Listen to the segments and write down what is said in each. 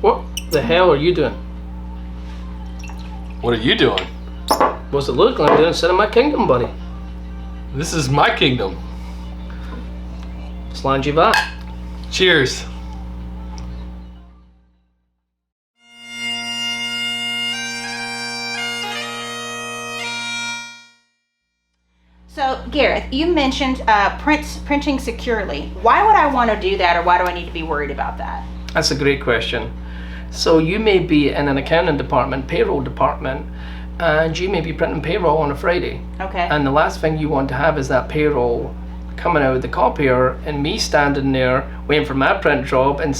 What the hell are you doing? What are you doing? What's it look like I'm doing? Sit in my kingdom, buddy. This is my kingdom. Slangy va. Cheers. So, Gareth, you mentioned printing securely. Why would I want to do that, or why do I need to be worried about that? That's a great question. So you may be in an accounting department, payroll department, and you may be printing payroll on a Friday. Okay. And the last thing you want to have is that payroll coming out of the copier and me standing there waiting for my print job and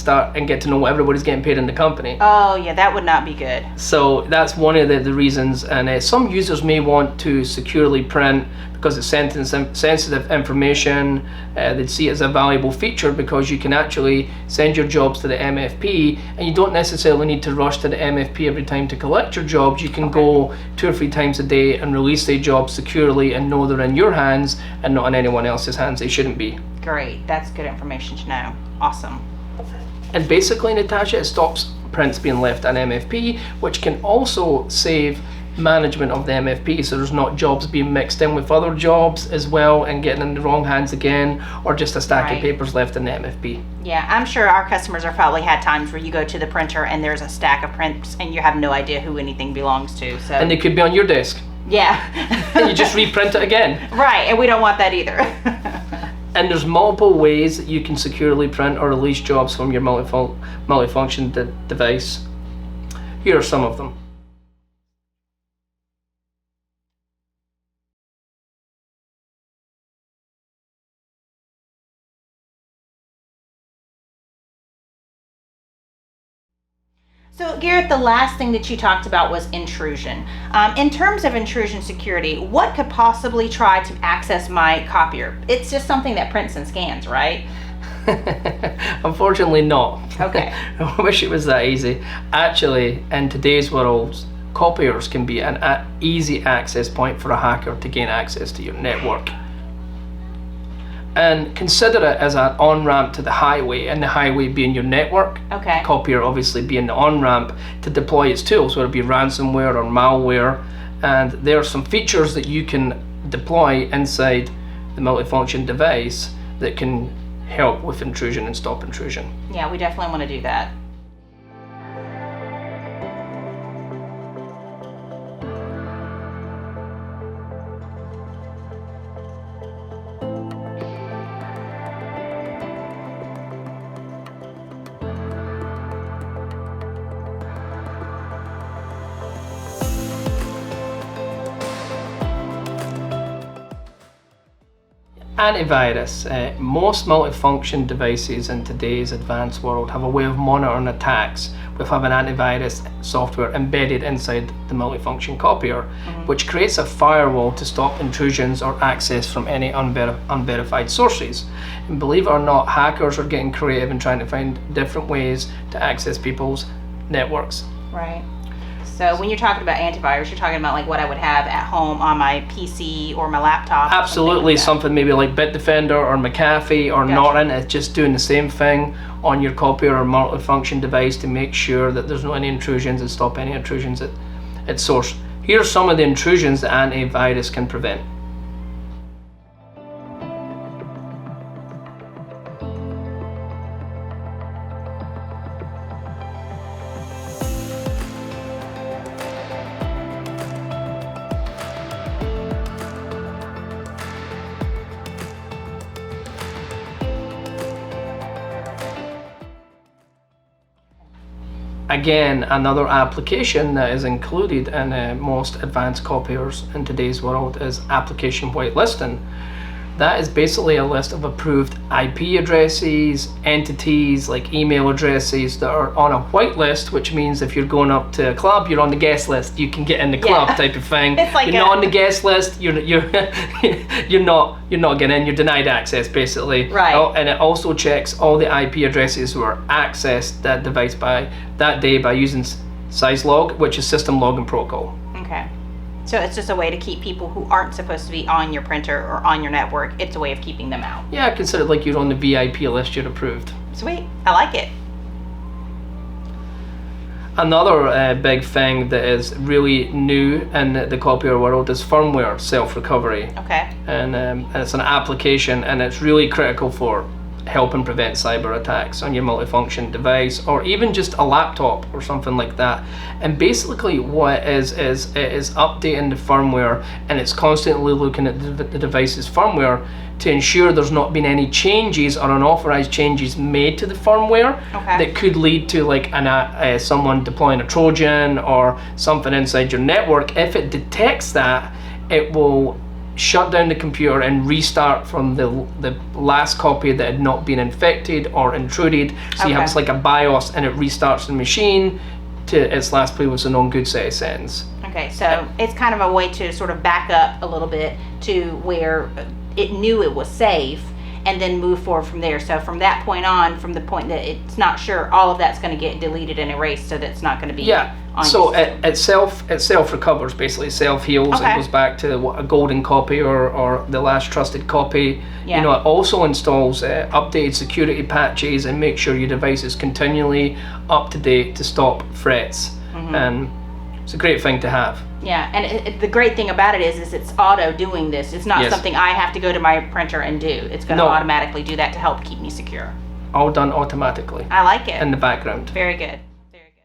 get to know what everybody's getting paid in the company. Oh yeah, that would not be good. So that's one of the reasons, and some users may want to securely print because it's sensitive information. They'd see it as a valuable feature because you can actually send your jobs to the MFP and you don't necessarily need to rush to the MFP every time to collect your jobs. You can go 2 or 3 times a day and release the jobs securely and know they're in your hands and not in anyone else's hands. They shouldn't be. Great, that's good information to know. Awesome. And basically, Natasha, it stops prints being left on MFP, which can also save management of the MFP, so there's not jobs being mixed in with other jobs as well and getting in the wrong hands again, or just a stack of papers left in the MFP. Yeah, I'm sure our customers have probably had times where you go to the printer and there's a stack of prints and you have no idea who anything belongs to. So. And they could be on your desk. Yeah. And you just reprint it again. Right, and we don't want that either. And there's multiple ways that you can securely print or release jobs from your multifunction device. Here are some of them. So Gareth, the last thing that you talked about was intrusion. In terms of intrusion security, what could possibly try to access my copier? It's just something that prints and scans, right? Unfortunately not. Okay. I wish it was that easy. Actually, in today's world, copiers can be an easy access point for a hacker to gain access to your network. And consider it as an on-ramp to the highway, and the highway being your network. Okay. The copier obviously being the on-ramp to deploy its tools, whether it be ransomware or malware. And there are some features that you can deploy inside the multifunction device that can help with intrusion and stop intrusion. Yeah, we definitely want to do that. Antivirus. Most multifunction devices in today's advanced world have a way of monitoring attacks with having antivirus software embedded inside the multifunction copier, which creates a firewall to stop intrusions or access from any unverified sources. And believe it or not, hackers are getting creative and trying to find different ways to access people's networks. Right. So when you're talking about antivirus, you're talking about like what I would have at home on my PC or my laptop. Absolutely, something maybe like Bitdefender or McAfee or Norton. It's just doing the same thing on your copier or multifunction device to make sure that there's no any intrusions and stop any intrusions at source. Here are some of the intrusions that antivirus can prevent. Again, another application that is included in most advanced copiers in today's world is application whitelisting. That is basically a list of approved IP addresses, entities like email addresses that are on a whitelist, which means if you're going up to a club, you're on the guest list. You can get in the club type of thing. It's like you're not on the guest list. You're not getting in. You're denied access basically. Right. Oh, and it also checks all the IP addresses who are accessed that device by that day by using syslog, which is system login protocol. Okay. So it's just a way to keep people who aren't supposed to be on your printer or on your network. It's a way of keeping them out. Yeah, consider it like you're on the VIP list, you're approved. Sweet. I like it. Another big thing that is really new in the copier world is firmware self-recovery. Okay. And it's an application, and it's really critical for helping prevent cyber attacks on your multifunction device, or even just a laptop or something like that. And basically what it is it is updating the firmware, and it's constantly looking at the device's firmware to ensure there's not been any changes or unauthorized changes made to the firmware that could lead to like someone deploying a Trojan or something inside your network. If it detects that, it will shut down the computer and restart from the last copy that had not been infected or intruded. So you have it's like a BIOS, and it restarts the machine to its last previous known good set of settings. Okay, so it's kind of a way to sort of back up a little bit to where it knew it was safe, and then move forward from there. So from that point on, from the point that it's not sure, all of that's going to get deleted and erased, so that's not going to be on so it self recovers, basically self heals. It goes back to a golden copy or the last trusted copy. You know, it also installs updated security patches and makes sure your device is continually up to date to stop threats. And it's a great thing to have. Yeah, and the great thing about it is it's auto doing this. It's not something I have to go to my printer and do. It's going to automatically do that to help keep me secure. All done automatically. I like it. In the background. Very good. Very good.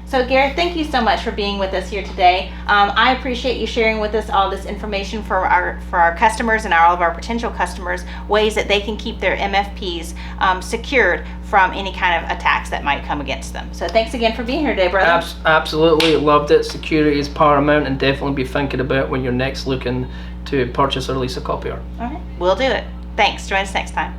So Gareth, thank you so much for being with us here today. I appreciate you sharing with us all this information for our customers and all of our potential customers, ways that they can keep their MFPs secured from any kind of attacks that might come against them. So thanks again for being here today, brother. Absolutely, loved it. Security is paramount, and definitely be thinking about when you're next looking to purchase or lease a copier. All right, we'll do it. Thanks. Join us next time.